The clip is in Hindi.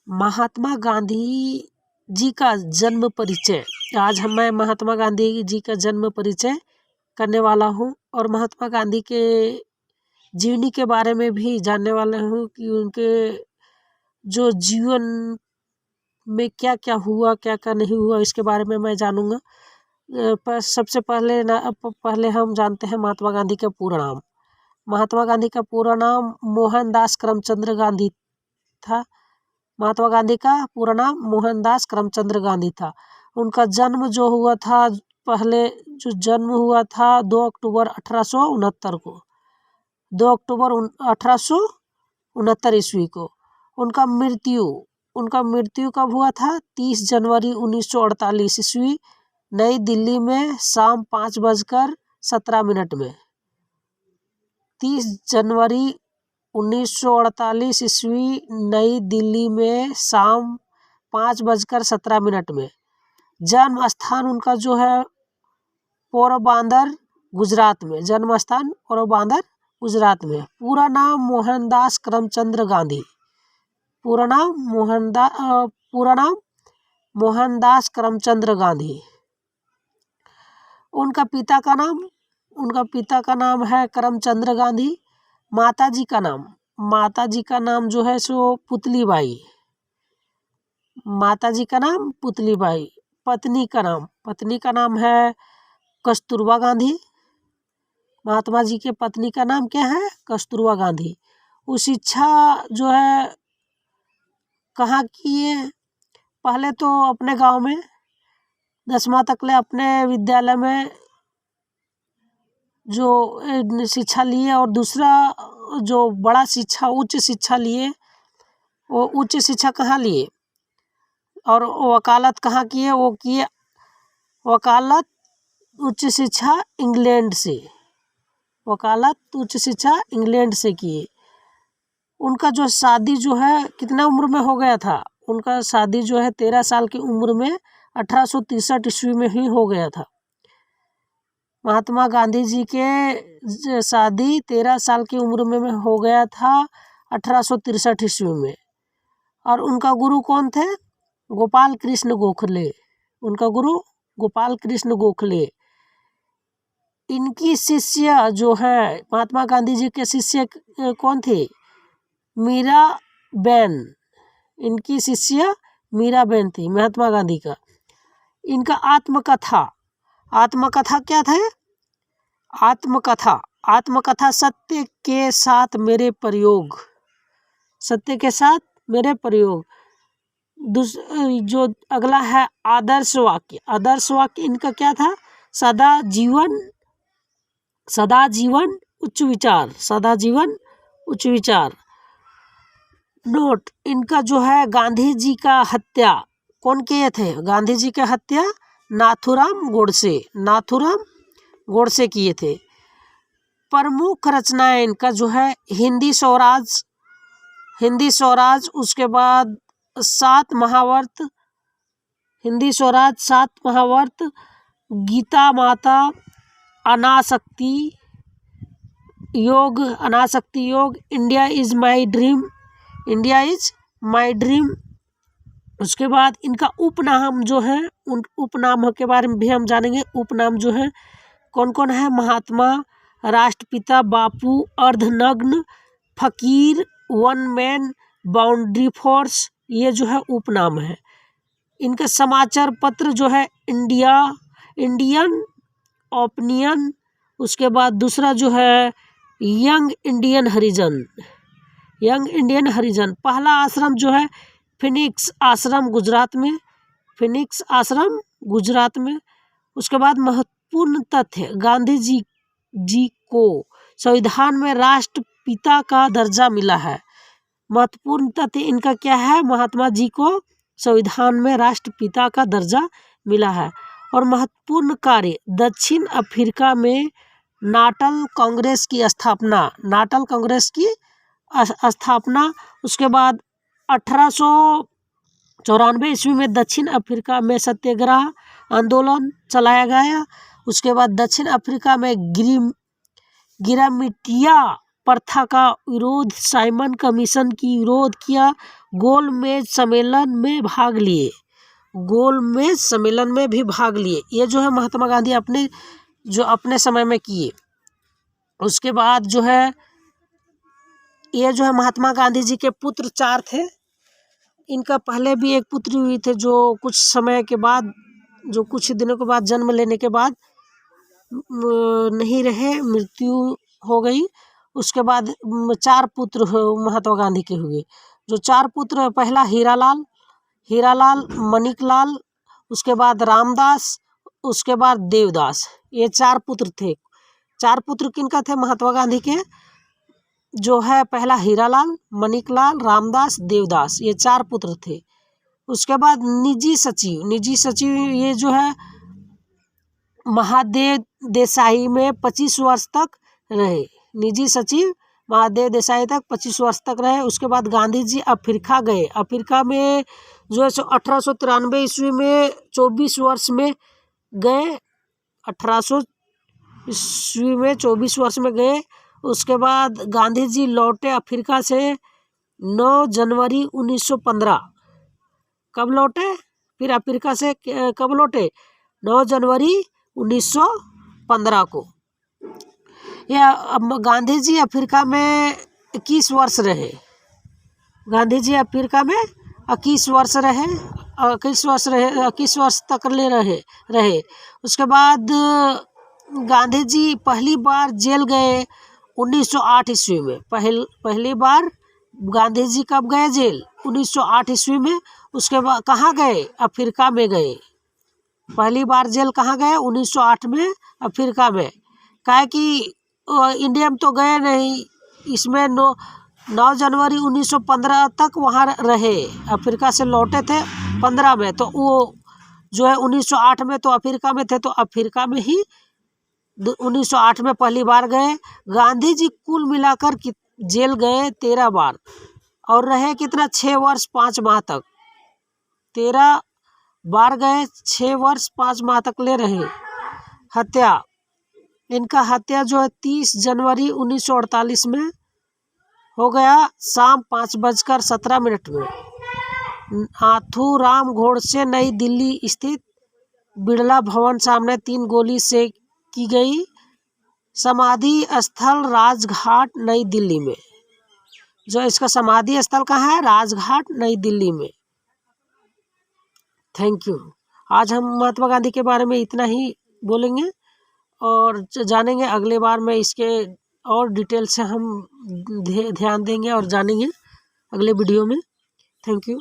महात्मा गांधी जी का जन्म परिचय। आज मैं महात्मा गांधी जी का जन्म परिचय करने वाला हूँ और महात्मा गांधी के जीवनी के बारे में भी जानने वाला हूँ कि उनके जो जीवन में क्या क्या हुआ, क्या क्या नहीं हुआ, इसके बारे में मैं जानूँगा। पर सबसे पहले हम जानते हैं महात्मा गांधी का पूरा नाम। महात्मा गांधी का पूरा नाम मोहनदास करमचंद गांधी था। महात्मा गांधी का पूरा नाम मोहनदास करमचंद गांधी था। उनका जन्म जो हुआ था, पहले जो जन्म हुआ था 2 अक्टूबर 1869 को, 2 अक्टूबर 1869 ईस्वी को। उनका मृत्यु कब हुआ था? 30 जनवरी 1948 ईस्वी, नई दिल्ली में शाम 5:17 में। 30 जनवरी 1948 ईस्वी, नई दिल्ली में शाम 5:17 में। जन्म स्थान उनका जो है पोरबंदर, गुजरात में। जन्म स्थान पोरबंदर, गुजरात में। पूरा नाम मोहनदास करमचंद गांधी। पूरा नाम मोहनदास करमचंद गांधी। उनका पिता का नाम है करमचंद गांधी। माताजी का नाम जो है सो पुतलीबाई। माताजी का नाम पुतलीबाई। पत्नी का नाम है कस्तूरबा गांधी। महात्मा जी के पत्नी का नाम क्या है? कस्तूरबा गांधी। वो शिक्षा जो है कहाँ किए? पहले तो अपने गांव में 10वां तक ले अपने विद्यालय में जो शिक्षा लिए, और दूसरा जो बड़ा शिक्षा, उच्च शिक्षा लिए। वो उच्च शिक्षा कहाँ लिए और वकालत कहाँ किए? वो किए वकालत उच्च शिक्षा इंग्लैंड से। वकालत उच्च शिक्षा इंग्लैंड से किए। उनका जो शादी जो है कितना उम्र में हो गया था? उनका शादी जो है 13 साल की उम्र में 1863 ईस्वी में ही हो गया था। महात्मा गांधी जी के शादी 13 साल की उम्र में हो गया था 1863 ईस्वी में। और उनका गुरु कौन थे? गोपाल कृष्ण गोखले। उनका गुरु गोपाल कृष्ण गोखले। इनकी शिष्य जो है, महात्मा गांधी जी के शिष्य कौन थे? मीराबेन। इनकी शिष्य मीराबेन थी महात्मा गांधी का। इनका आत्मकथा क्या था? आत्मकथा सत्य के साथ मेरे प्रयोग। सत्य के साथ मेरे प्रयोग। जो अगला है आदर्श वाक्य इनका क्या था? सदा जीवन उच्च विचार। सदा जीवन उच्च विचार। नोट, इनका जो है गांधी जी का हत्या कौन किए थे? गांधी जी का हत्या नाथूराम गोडसे किए थे। प्रमुख रचनाएं इनका जो है हिंदी स्वराज, उसके बाद 7 महावर्त, गीता माता, अनासक्ति योग, इंडिया इज माई ड्रीम। उसके बाद इनका उपनाम जो है, उन उपनाम के बारे में भी हम जानेंगे। उपनाम जो है कौन कौन है? महात्मा, राष्ट्रपिता, बापू, अर्धनग्न, फकीर, वन मैन, बाउंड्री फोर्स, ये जो है उपनाम है। इनका समाचार पत्र जो है इंडियन ओपिनियन। उसके बाद दूसरा जो है यंग इंडियन हरिजन। पहला आश्रम जो है फिनिक्स आश्रम, गुजरात में। उसके बाद महत्वपूर्ण तथ्य, गांधी जी को संविधान में राष्ट्रपिता का दर्जा मिला है। महत्वपूर्ण तथ्य इनका क्या है? महात्मा जी को संविधान में राष्ट्रपिता का दर्जा मिला है। और महत्वपूर्ण कार्य, दक्षिण अफ्रीका में नाटल कांग्रेस की स्थापना। उसके बाद 1894 ईस्वी में दक्षिण अफ्रीका में सत्याग्रह आंदोलन चलाया गया। उसके बाद दक्षिण अफ्रीका में गिरामिटिया प्रथा का विरोध, साइमन कमीशन की विरोध किया, गोलमेज सम्मेलन में भाग लिए, गोलमेज सम्मेलन में भी भाग लिए। ये जो है महात्मा गांधी अपने समय में किए। उसके बाद जो है ये जो है महात्मा गांधी जी के पुत्र 4 थे। इनका पहले भी एक पुत्री हुई थे जो कुछ समय के बाद, जो कुछ दिनों के बाद जन्म लेने के बाद नहीं रहे, मृत्यु हो गई। उसके बाद 4 पुत्र महात्मा गांधी के हुए। जो 4 पुत्र, पहला हीरालाल, मणिकलाल, उसके बाद रामदास, उसके बाद देवदास। ये 4 पुत्र थे। 4 पुत्र किनका थे महात्मा गांधी के? जो है पहला हीरालाल, मणिकलाल, रामदास, देवदास, ये 4 पुत्र थे। उसके बाद निजी सचिव ये जो है महादेव देसाई में 25 वर्ष तक रहे। निजी सचिव महादेव देसाई तक 25 वर्ष तक रहे। उसके बाद गांधी जी अफ्रीका गए। अफ्रीका में जो है 1893 ईस्वी में 24 वर्ष में गए। 1800 ईस्वी में 24 वर्ष में गए। उसके बाद गांधी जी लौटे अफ्रीका से 9 जनवरी 1915। कब लौटे? फिर अफ्रीका से कब लौटे? 9 जनवरी 1915 को। यह गांधी जी अफ्रीका में 21 वर्ष रहे। गांधी जी अफ्रीका में 21 वर्ष रहे, 21 वर्ष तक रहे। उसके बाद गांधी जी पहली बार जेल गए 1908 ईस्वी में। पहली बार गांधी जी कब गए जेल? 1908 ईस्वी में। उसके बाद कहाँ गए? अफ्रीका में गए। पहली बार जेल कहाँ गए? 1908 में, अफ्रीका में। काहे कि इंडिया में तो गए नहीं। इसमें 9 जनवरी 1915 तक वहाँ रहे। अफ्रीका से लौटे थे 15 में, तो वो जो है 1908 में तो अफ्रीका में थे, तो अफ्रीका में ही 1908 में पहली बार गए। गांधी जी कुल मिलाकर जेल गए 13 बार और रहे कितना? 6 वर्ष 5 माह तक। 13 बार गए, 6 वर्ष 5 माह तक ले रहे। हत्या, इनका हत्या जो है 30 जनवरी 1948 में हो गया, शाम 5:17 में। नाथूराम गोडसे नई दिल्ली स्थित बिड़ला भवन सामने 3 गोली से की गई। समाधि स्थल राजघाट नई दिल्ली में। जो इसका समाधि स्थल कहाँ है? राजघाट नई दिल्ली में। Thank you. आज हम महात्मा गांधी के बारे में इतना ही बोलेंगे और जानेंगे। अगले बार में इसके और डिटेल से हम ध्यान देंगे और जानेंगे अगले वीडियो में। Thank you.